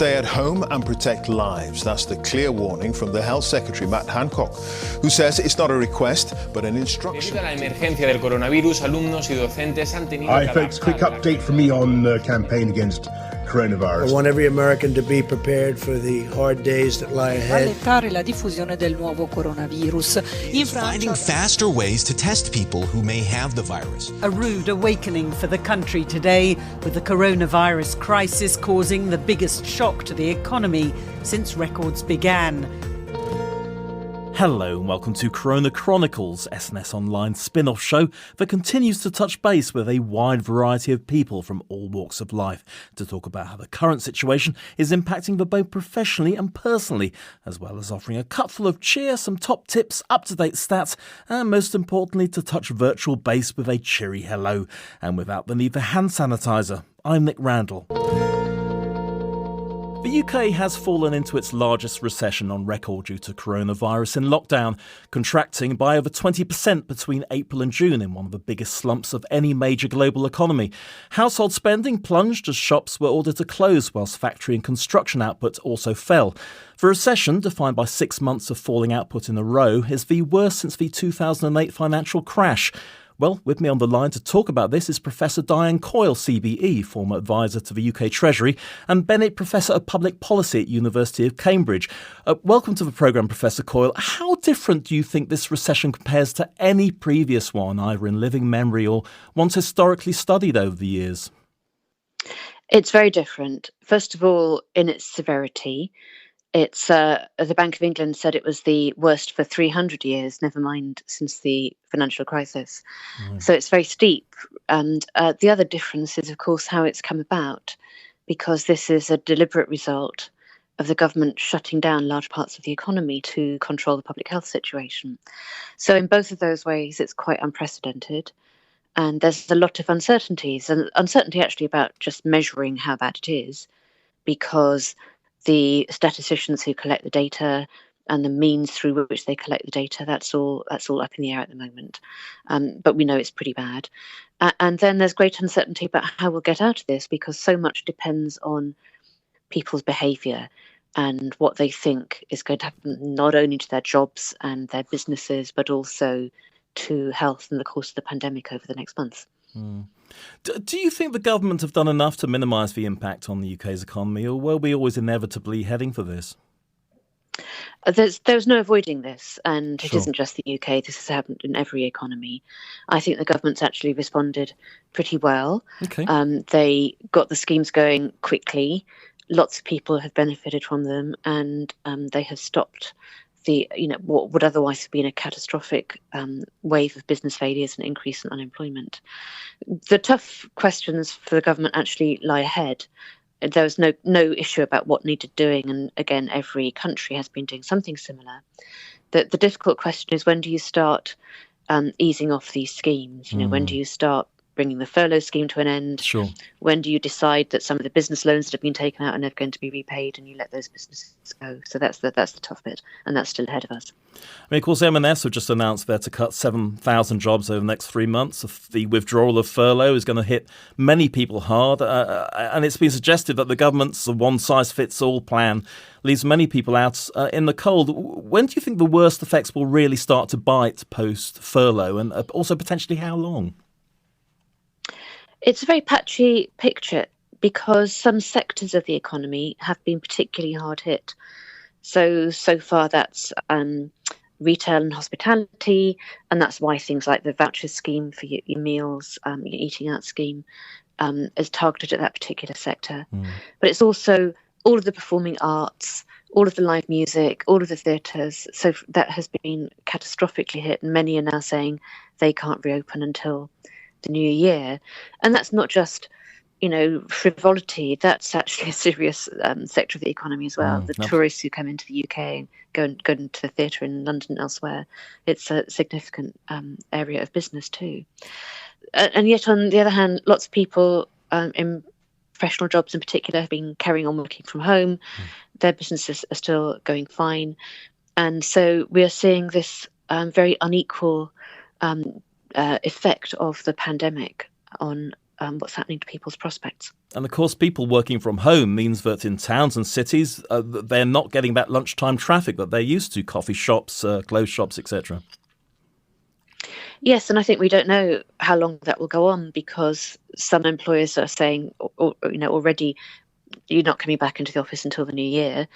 stay at home and protect lives. That's the clear warning from the Health Secretary, Matt Hancock, who says it's not a request, but an instruction. Debido a la emergencia del coronavirus, alumnos y docentes han tenido Hi folks, quick update from me on the campaign against coronavirus. I want every American to be prepared for the hard days that lie ahead. Rallentare la diffusione del nuovo coronavirus. In finding faster ways to test people who may have the virus. A rude awakening for the country today, with the coronavirus crisis causing the biggest shock to the economy since records began. Hello and welcome to Chronicles, SNS Online spin-off show that continues to touch base with a wide variety of people from all walks of life to talk about how the current situation is impacting them both professionally and personally, as well as offering a cupful of cheer, some top tips, up-to-date stats, and most importantly to touch virtual base with a cheery hello, and without the need for hand sanitiser. I'm Nick Randall. The UK has fallen into its largest recession on record due to coronavirus in lockdown, contracting by over 20% between April and June in one of the biggest slumps of any major global economy. Household spending plunged as shops were ordered to close, whilst factory and construction output also fell. The recession, defined by 6 months of falling output in a row, is the worst since the 2008 financial crash. Well, with me on the line to talk about this is Professor Diane Coyle CBE, former advisor to the UK Treasury, and Bennett, Professor of Public Policy at University of Cambridge. Welcome to the programme, Professor Coyle. How different do you think this recession compares to any previous one, either in living memory or ones historically studied over the years? It's very different. First of all, in its severity. It's the Bank of England said it was the worst for 300 years, never mind since the financial crisis. So it's very steep. And the other difference is, of course, how it's come about, because this is a deliberate result of the government shutting down large parts of the economy to control the public health situation. So in both of those ways, it's quite unprecedented. And there's a lot of uncertainties, and uncertainty actually about just measuring how bad it is, because the statisticians who collect the data and the means through which they collect the data, that's all up in the air at the moment. But we know it's pretty bad. And then there's great uncertainty about how we'll get out of this, because so much depends on people's behaviour and what they think is going to happen, not only to their jobs and their businesses, but also to health in the course of the pandemic over the next months. Do you think the government have done enough to minimise the impact on the UK's economy, or were we always inevitably heading for this? There's no avoiding this, and it isn't just the UK. This has happened in every economy. I think the government's actually responded pretty well. Okay. They got the schemes going quickly. Lots of people have benefited from them, and they have stopped what would otherwise have been a catastrophic wave of business failures and increase in unemployment. The tough questions for the government actually lie ahead. There was no issue about what needed doing, and again, every country has been doing something similar. The difficult question is, when do you start easing off these schemes? When do you start bringing the furlough scheme to an end? Sure. When do you decide that some of the business loans that have been taken out are never going to be repaid, and you let those businesses go? So that's the tough bit, and that's still ahead of us. I mean, of course, M&S have just announced they're to cut 7,000 jobs over the next 3 months. The withdrawal of furlough is going to hit many people hard, and it's been suggested that the government's one-size-fits-all plan leaves many people out in the cold. When do you think the worst effects will really start to bite post-furlough, and also potentially how long? It's a very patchy picture, because some sectors of the economy have been particularly hard hit. So far that's retail and hospitality, and that's why things like the voucher scheme for your meals, your eating out scheme, is targeted at that particular sector. But it's also all of the performing arts, all of the live music, all of the theatres. So that has been catastrophically hit, and many are now saying they can't reopen until the new year. And that's not just frivolity. That's actually a serious sector of the economy as well. The tourists who come into the UK and go into the theatre in London and elsewhere, it's a significant area of business too. And yet, on the other hand, lots of people in professional jobs in particular have been carrying on working from home. Their businesses are still going fine. And so we are seeing this very unequal effect of the pandemic on what's happening to people's prospects. And of course, people working from home means that in towns and cities, they're not getting that lunchtime traffic that they're used to, coffee shops, clothes shops, etc. Yes, and I think we don't know how long that will go on, because some employers are saying, already, you're not coming back into the office until the new year.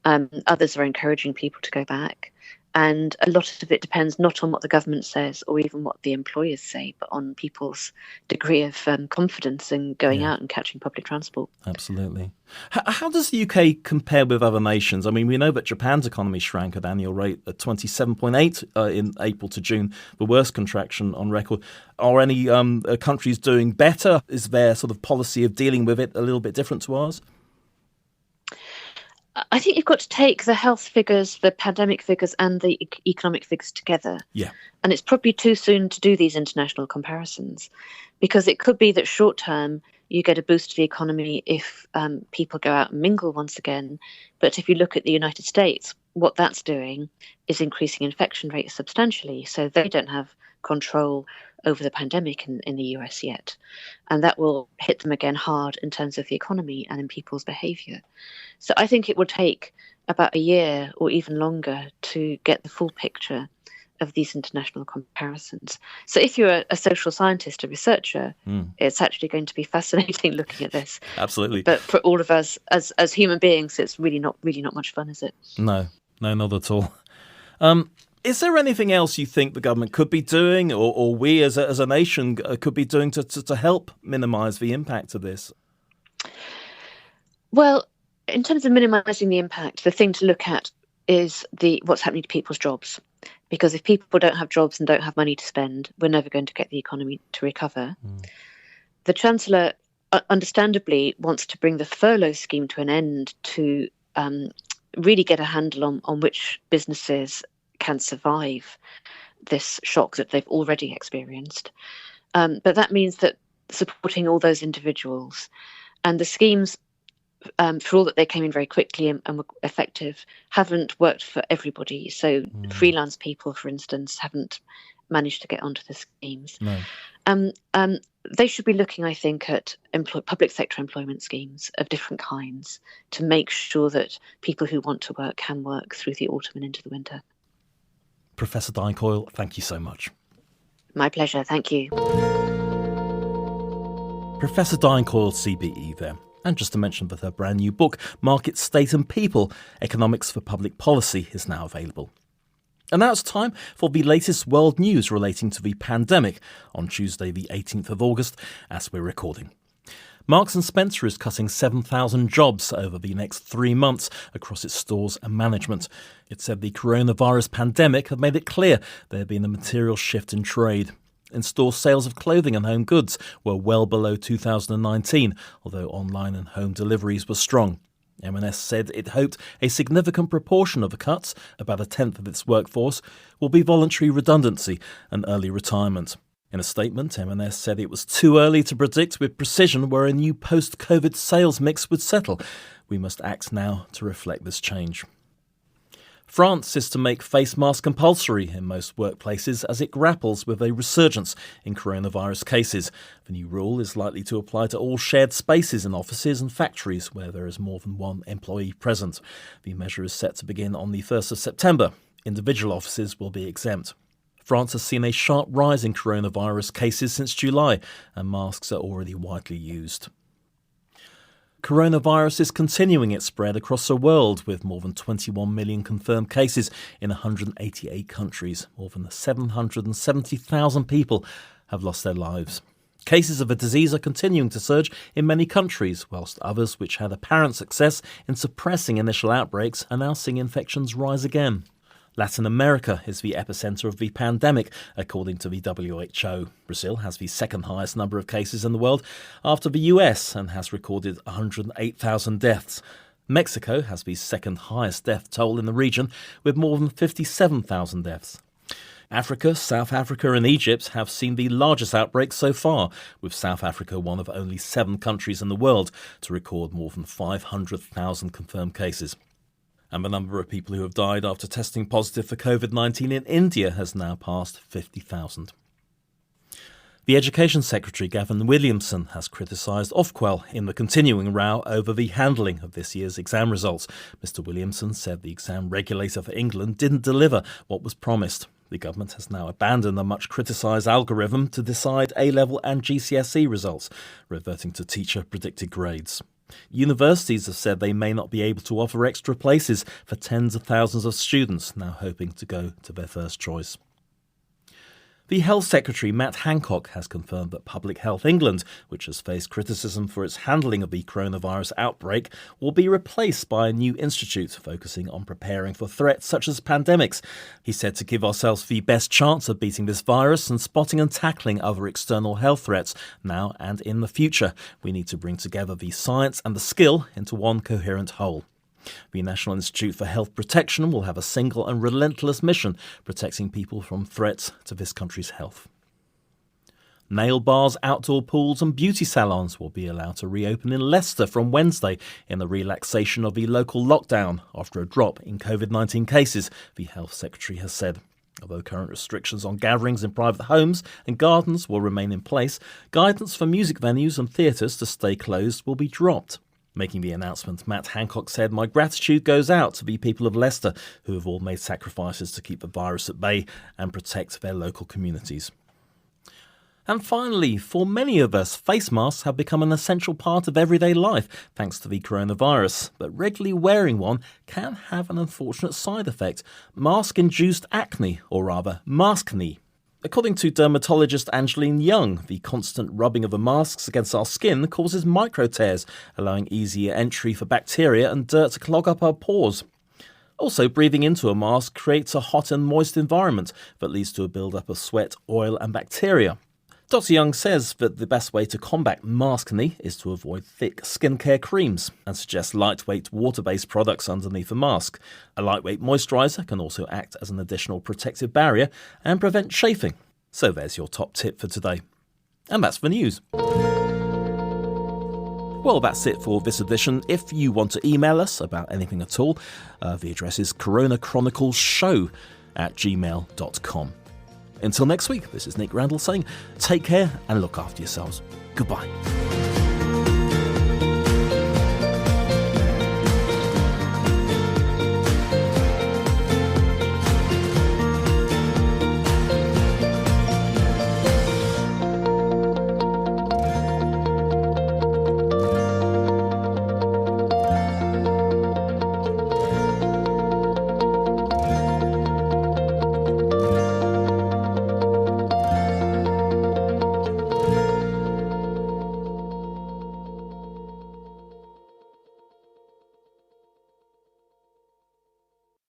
Others are encouraging people to go back. And a lot of it depends not on what the government says or even what the employers say, but on people's degree of confidence in going out and catching public transport. Absolutely. How does the UK compare with other nations? I mean, we know that Japan's economy shrank at annual rate at 27.8 in April to June, the worst contraction on record. Are any countries doing better? Is their sort of policy of dealing with it a little bit different to ours? I think you've got to take the health figures, the pandemic figures and the economic figures together. Yeah. And it's probably too soon to do these international comparisons, because it could be that short term you get a boost to the economy if people go out and mingle once again. But if you look at the United States, what that's doing is increasing infection rates substantially. So they don't have control over the pandemic in the US yet. And that will hit them again hard in terms of the economy and in people's behaviour. So I think it will take about a year or even longer to get the full picture of these international comparisons. So if you're a social scientist, a researcher, it's actually going to be fascinating looking at this. Absolutely. But for all of us as human beings, it's really not much fun, is it? No, not at all. Is there anything else you think the government could be doing, or we as a nation could be doing to help minimise the impact of this? Well, in terms of minimising the impact, the thing to look at is what's happening to people's jobs. Because if people don't have jobs and don't have money to spend, we're never going to get the economy to recover. The Chancellor, understandably, wants to bring the furlough scheme to an end to really get a handle on which businesses can survive this shock that they've already experienced. But that means that supporting all those individuals, and the schemes, for all that they came in very quickly and were effective, haven't worked for everybody. So freelance people, for instance, haven't managed to get onto the schemes. No. They should be looking, I think, at public sector employment schemes of different kinds to make sure that people who want to work can work through the autumn and into the winter. Professor Diane Coyle, thank you so much. My pleasure. Thank you. Professor Diane Coyle CBE there. And just to mention that her brand new book, Market, State and People, Economics for Public Policy, is now available. And now it's time for the latest world news relating to the pandemic on Tuesday, the 18th of August, as we're recording. Marks & Spencer is cutting 7,000 jobs over the next 3 months across its stores and management. It said the coronavirus pandemic had made it clear there had been a material shift in trade. In-store sales of clothing and home goods were well below 2019, although online and home deliveries were strong. M&S said it hoped a significant proportion of the cuts, about a tenth of its workforce, will be voluntary redundancy and early retirement. In a statement, M&S said it was too early to predict with precision where a new post-COVID sales mix would settle. We must act now to reflect this change. France is to make face masks compulsory in most workplaces as it grapples with a resurgence in coronavirus cases. The new rule is likely to apply to all shared spaces in offices and factories where there is more than one employee present. The measure is set to begin on the 1st of September. Individual offices will be exempt. France has seen a sharp rise in coronavirus cases since July, and masks are already widely used. Coronavirus is continuing its spread across the world, with more than 21 million confirmed cases in 188 countries. More than 770,000 people have lost their lives. Cases of the disease are continuing to surge in many countries, whilst others which had apparent success in suppressing initial outbreaks are now seeing infections rise again. Latin America is the epicentre of the pandemic, according to the WHO. Brazil has the second highest number of cases in the world after the US and has recorded 108,000 deaths. Mexico has the second highest death toll in the region, with more than 57,000 deaths. Africa, South Africa and Egypt have seen the largest outbreaks so far, with South Africa one of only 7 countries in the world to record more than 500,000 confirmed cases. And the number of people who have died after testing positive for COVID-19 in India has now passed 50,000. The Education Secretary, Gavin Williamson, has criticised Ofqual in the continuing row over the handling of this year's exam results. Mr Williamson said the exam regulator for England didn't deliver what was promised. The government has now abandoned the much criticised algorithm to decide A-level and GCSE results, reverting to teacher-predicted grades. Universities have said they may not be able to offer extra places for tens of thousands of students now hoping to go to their first choice. The Health Secretary, Matt Hancock, has confirmed that Public Health England, which has faced criticism for its handling of the coronavirus outbreak, will be replaced by a new institute focusing on preparing for threats such as pandemics. He said to give ourselves the best chance of beating this virus and spotting and tackling other external health threats now and in the future, we need to bring together the science and the skill into one coherent whole. The National Institute for Health Protection will have a single and relentless mission protecting people from threats to this country's health. Nail bars, outdoor pools and beauty salons will be allowed to reopen in Leicester from Wednesday in the relaxation of the local lockdown after a drop in COVID-19 cases, the Health Secretary has said. Although current restrictions on gatherings in private homes and gardens will remain in place, guidance for music venues and theatres to stay closed will be dropped. Making the announcement, Matt Hancock said, "My gratitude goes out to the people of Leicester who have all made sacrifices to keep the virus at bay and protect their local communities." And finally, for many of us, face masks have become an essential part of everyday life thanks to the coronavirus. But regularly wearing one can have an unfortunate side effect: mask-induced acne, or rather, maskne. According to dermatologist Angeline Young, the constant rubbing of the masks against our skin causes micro tears, allowing easier entry for bacteria and dirt to clog up our pores. Also, breathing into a mask creates a hot and moist environment that leads to a build-up of sweat, oil and bacteria. Dr. Young says that the best way to combat maskne is to avoid thick skincare creams and suggests lightweight water-based products underneath the mask. A lightweight moisturiser can also act as an additional protective barrier and prevent chafing. So there's your top tip for today. And that's the news. Well, that's it for this edition. If you want to email us about anything at all, the address is coronachroniclesshow@gmail.com. Until next week, this is Nick Randall saying take care and look after yourselves. Goodbye.